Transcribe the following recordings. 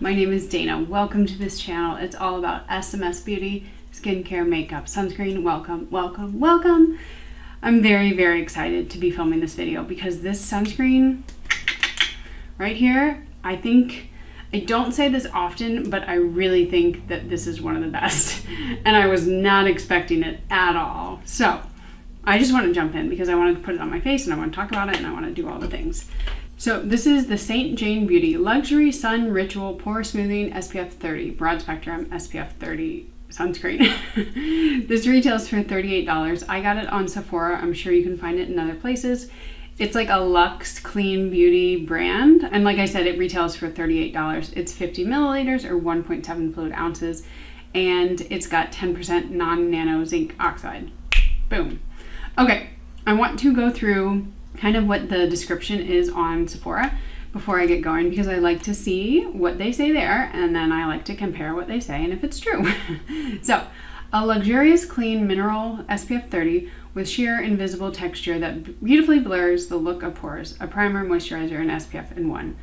My name is Dana. Welcome to this channel. It's all about SMS beauty, skincare, makeup, sunscreen. Welcome, welcome, welcome. I'm very, very excited to be filming this video because this sunscreen right here, I don't say this often, but I really think that this is one of the best. And I was not expecting it at all. So I just want to jump in because I wanted to put it on my face and I want to talk about it and I want to do all the things. So this is the St. Jane Beauty Luxury Sun Ritual Pore Smoothing SPF 30 Broad Spectrum SPF 30 sunscreen. This retails for $38. I got it on Sephora. I'm sure you can find it in other places. It's like a luxe clean beauty brand. And like I said, it retails for $38. It's 50 milliliters or 1.7 fluid ounces. And it's got 10% non-nano zinc oxide. Boom. Okay, I want to go through kind of what the description is on Sephora before I get going because I like to see what they say there and then I like to compare what they say and if it's true. So, a luxurious clean mineral SPF 30 with sheer invisible texture that beautifully blurs the look of pores, a primer, moisturizer, and SPF in one.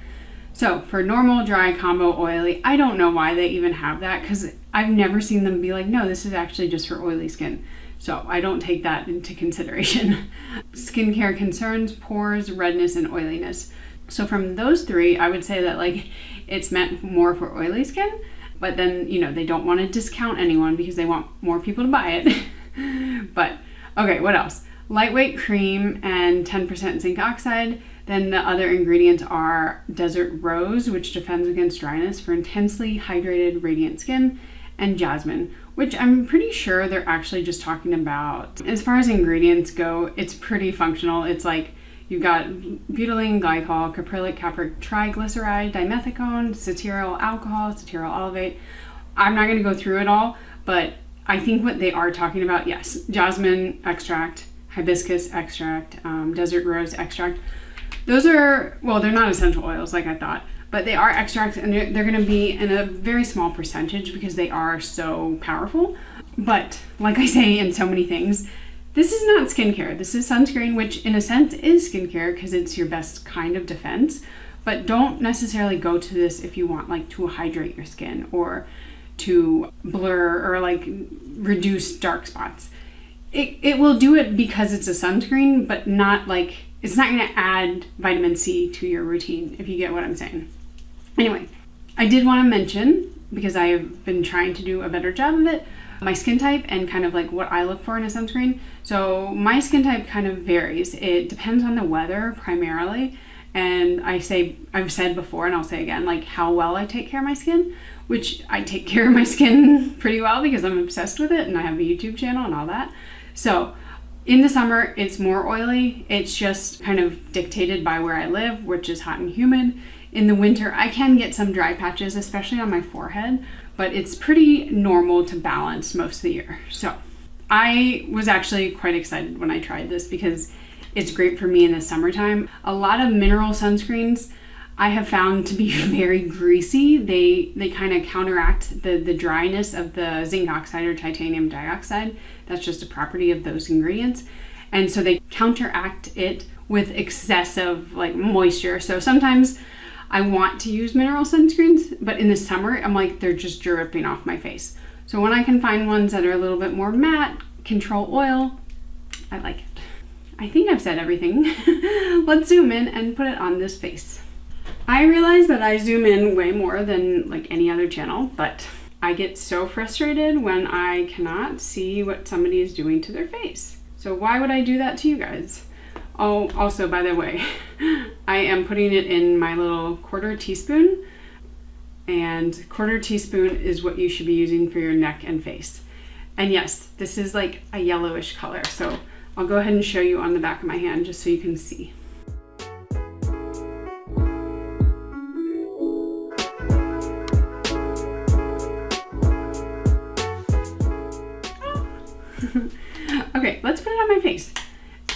So for normal, dry, combo, oily, I don't know why they even have that because I've never seen them be like, no, this is actually just for oily skin. So I don't take that into consideration. Skincare concerns, pores, redness, and oiliness. So from those three, I would say that like it's meant more for oily skin, but then, you know, they don't want to discount anyone because they want more people to buy it. But okay, what else? Lightweight cream and 10% zinc oxide. Then the other ingredients are desert rose, which defends against dryness for intensely hydrated, radiant skin, and jasmine, which I'm pretty sure they're actually just talking about. As far as ingredients go, it's pretty functional. It's like you've got butylene glycol, caprylic capric triglyceride, dimethicone, cetyl alcohol, cetyl olivate. I'm not going to go through it all, but I think what they are talking about, yes, jasmine extract, hibiscus extract, desert rose extract. Those are, well, they're not essential oils like I thought, but they are extracts and they're going to be in a very small percentage because they are so powerful. But like I say in so many things, this is not skincare. This is sunscreen, which in a sense is skincare because it's your best kind of defense. But don't necessarily go to this if you want like to hydrate your skin or to blur or like reduce dark spots. It will do it because it's a sunscreen, but not like, it's not going to add vitamin C to your routine, if you get what I'm saying. Anyway, I did want to mention, because I have been trying to do a better job of it, my skin type and kind of like what I look for in a sunscreen. So my skin type kind of varies. It depends on the weather primarily. And I've said before and I'll say again, like how well I take care of my skin, which I take care of my skin pretty well because I'm obsessed with it and I have a YouTube channel and all that. So in the summer, it's more oily. It's just kind of dictated by where I live, which is hot and humid. In the winter, I can get some dry patches, especially on my forehead, but it's pretty normal to balance most of the year. So I was actually quite excited when I tried this because it's great for me in the summertime. A lot of mineral sunscreens I have found to be very greasy. They kind of counteract the dryness of the zinc oxide or titanium dioxide. That's just a property of those ingredients. And so they counteract it with excessive like moisture. So sometimes I want to use mineral sunscreens, but in the summer, I'm like, they're just dripping off my face. So when I can find ones that are a little bit more matte, control oil, I like it. I think I've said everything. Let's zoom in and put it on this face. I realize that I zoom in way more than like any other channel, but I get so frustrated when I cannot see what somebody is doing to their face. So why would I do that to you guys? Oh, also, by the way, I am putting it in my little quarter teaspoon, and quarter teaspoon is what you should be using for your neck and face. And yes, this is like a yellowish color, so I'll go ahead and show you on the back of my hand just so you can see. Okay, let's put it on my face.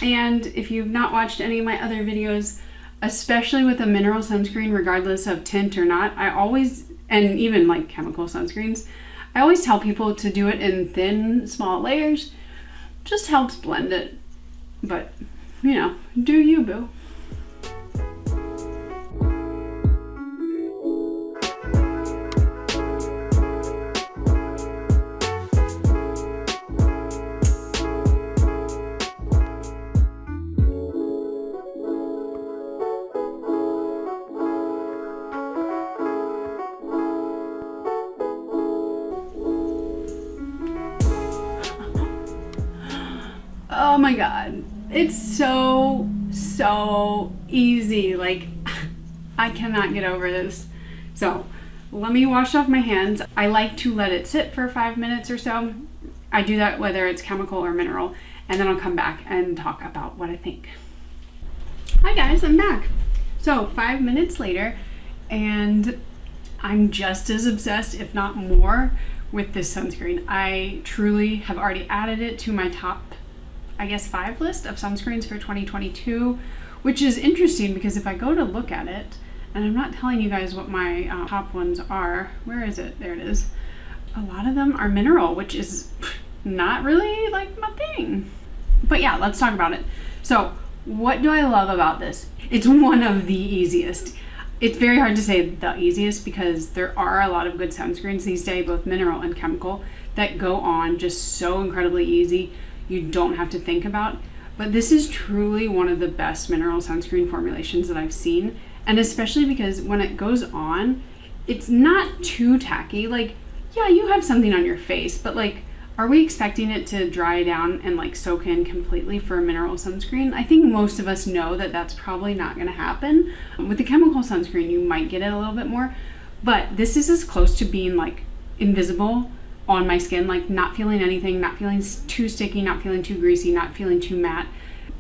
And if you've not watched any of my other videos, especially with a mineral sunscreen, regardless of tint or not, I always, and even like chemical sunscreens, I always tell people to do it in thin, small layers. Just helps blend it. But, you know, do you, boo. Oh my God. It's so easy. Like, I cannot get over this. So let me wash off my hands. I like to let it sit for 5 minutes or so. I do that whether it's chemical or mineral, and then I'll come back and talk about what I think. Hi guys, I'm back. So 5 minutes later, and I'm just as obsessed, if not more, with this sunscreen. I truly have already added it to my top, I guess, 5 list of sunscreens for 2022, which is interesting because if I go to look at it, and I'm not telling you guys what my top ones are. Where is it? There it is. A lot of them are mineral, which is not really like my thing. But yeah, let's talk about it. So what do I love about this? It's one of the easiest. It's very hard to say the easiest because there are a lot of good sunscreens these days, both mineral and chemical, that go on just so incredibly easy. You don't have to think about. But this is truly one of the best mineral sunscreen formulations that I've seen. And especially because when it goes on, it's not too tacky. Like, yeah, you have something on your face, but like, are we expecting it to dry down and like soak in completely for a mineral sunscreen? I think most of us know that that's probably not going to happen. With the chemical sunscreen, you might get it a little bit more, but this is as close to being like invisible on my skin, like not feeling anything, not feeling too sticky, not feeling too greasy, not feeling too matte.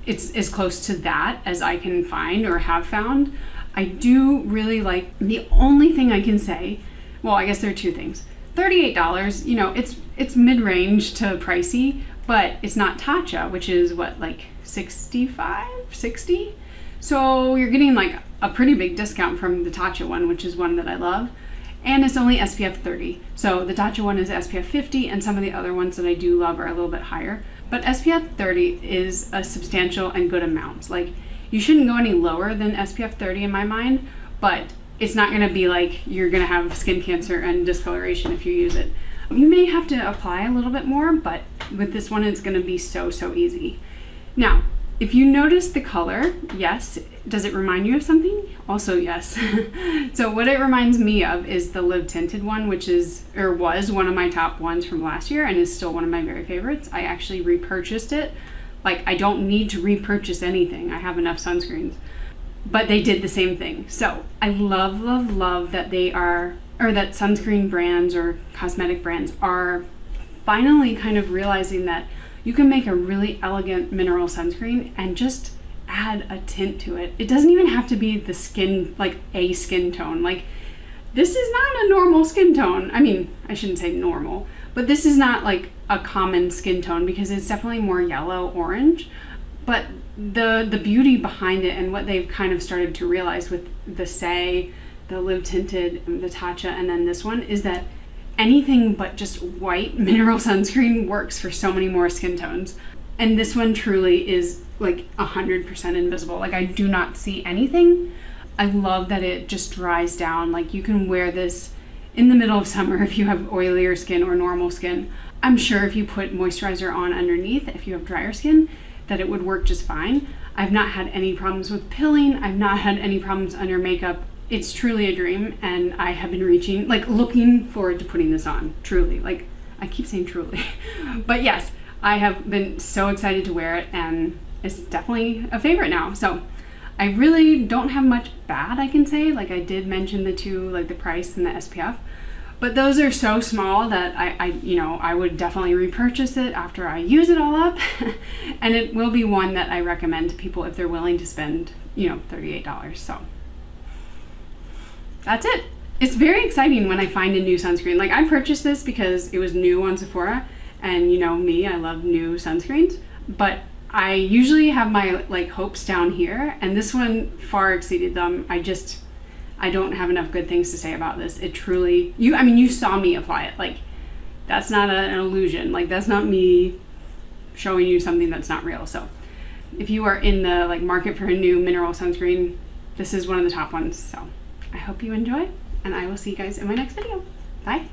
It's as close to that as I can find or have found. I do really like, the only thing I can say, well, I guess there are 2 things. $38, you know, it's mid-range to pricey, but it's not Tatcha, which is what, like 65, 60? So you're getting like a pretty big discount from the Tatcha one, which is one that I love. And it's only SPF 30. So the Tatcha one is SPF 50, and some of the other ones that I do love are a little bit higher. But SPF 30 is a substantial and good amount. Like, you shouldn't go any lower than SPF 30 in my mind, but it's not gonna be like you're gonna have skin cancer and discoloration if you use it. You may have to apply a little bit more, but with this one, it's gonna be so easy. Now, if you notice the color, yes. Does it remind you of something? Also, yes. So what it reminds me of is the Live Tinted one, which is, or was one of my top ones from last year and is still one of my very favorites. I actually repurchased it. Like, I don't need to repurchase anything. I have enough sunscreens. But they did the same thing. So I love that they are, or that sunscreen brands or cosmetic brands are finally kind of realizing that you can make a really elegant mineral sunscreen and just add a tint to it. It doesn't even have to be the skin, like a skin tone. Like, this is not a normal skin tone. I mean, I shouldn't say normal, but this is not like a common skin tone because it's definitely more yellow orange. But the beauty behind it and what they've kind of started to realize with the Say, the Live Tinted, the Tatcha, and then this one is that anything but just white mineral sunscreen works for so many more skin tones. And this one truly is like 100% invisible. Like, I do not see anything. I love that it just dries down. Like, you can wear this in the middle of summer if you have oilier skin or normal skin. I'm sure if you put moisturizer on underneath, if you have drier skin, that it would work just fine. I've not had any problems with pilling. I've not had any problems under makeup. It's truly a dream, and I have been looking forward to putting this on, truly. Like, I keep saying truly. But yes, I have been so excited to wear it, and it's definitely a favorite now. So I really don't have much bad I can say. Like, I did mention the 2, like the price and the SPF, but those are so small that I would definitely repurchase it after I use it all up. And it will be one that I recommend to people if they're willing to spend, $38. So that's it. It's very exciting when I find a new sunscreen. Like, I purchased this because it was new on Sephora, and you know me, I love new sunscreens, but I usually have my like hopes down here, and this one far exceeded them. I don't have enough good things to say about this. It truly, you saw me apply it. Like, that's not an illusion. Like, that's not me showing you something that's not real. So if you are in the like market for a new mineral sunscreen, this is one of the top ones. So I hope you enjoy, and I will see you guys in my next video. Bye.